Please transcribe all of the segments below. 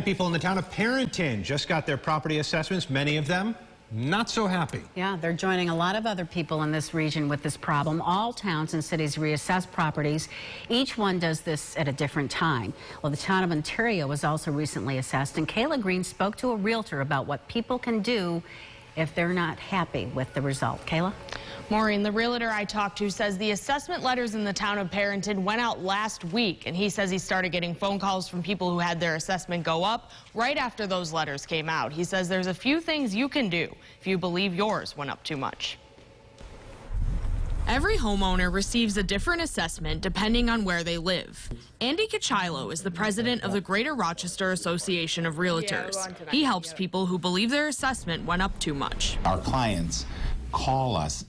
People in the town of Perinton just got their property assessments, many of them not so happy. Yeah, they're joining a lot of other people in this region with this problem. All towns and cities reassess properties. Each one does this at a different time. Well, the town of Ontario was also recently assessed, and Kayla Green spoke to a realtor about what people can do if they're not happy with the result. Kayla? Maureen, the realtor I talked to says the assessment letters in the town of Perinton went out last week, and he says he started getting phone calls from people who had their assessment go up right after those letters came out. He says there's a few things you can do if you believe yours went up too much. Every homeowner receives a different assessment depending on where they live. Andy Cachilo is the president of the Greater Rochester Association of Realtors. He helps people who believe their assessment went up too much. Our clients call us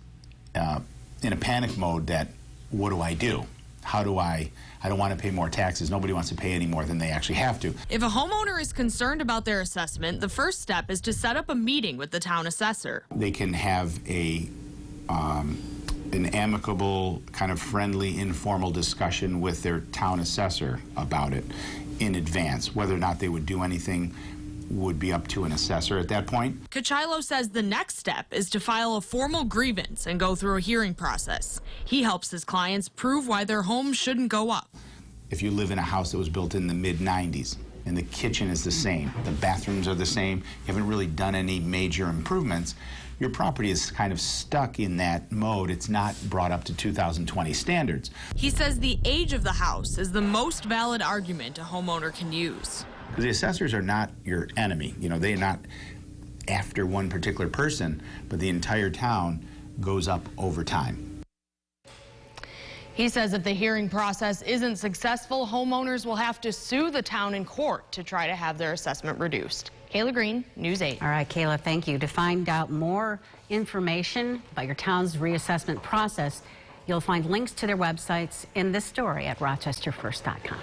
in a panic mode that, what do I do? How do I don't want to pay more taxes. Nobody wants to pay any more than they actually have to. If a homeowner is concerned about their assessment, the first step is to set up a meeting with the town assessor. They can have an amicable, kind of friendly, informal discussion with their town assessor about it in advance. Whether or not they would do anything would be up to an assessor at that point. Cachilo says the next step is to file a formal grievance and go through a hearing process. He helps his clients prove why their home shouldn't go up. If you live in a house that was built in the mid-90s and the kitchen is the same, the bathrooms are the same, you haven't really done any major improvements, your property is kind of stuck in that mode. It's not brought up to 2020 standards. He says the age of the house is the most valid argument a homeowner can use. Because the assessors are not your enemy. You know, they're not after one particular person, but the entire town goes up over time. He says if the hearing process isn't successful, homeowners will have to sue the town in court to try to have their assessment reduced. Kayla Green, News 8. All right, Kayla, thank you. To find out more information about your town's reassessment process, you'll find links to their websites in this story at rochesterfirst.com.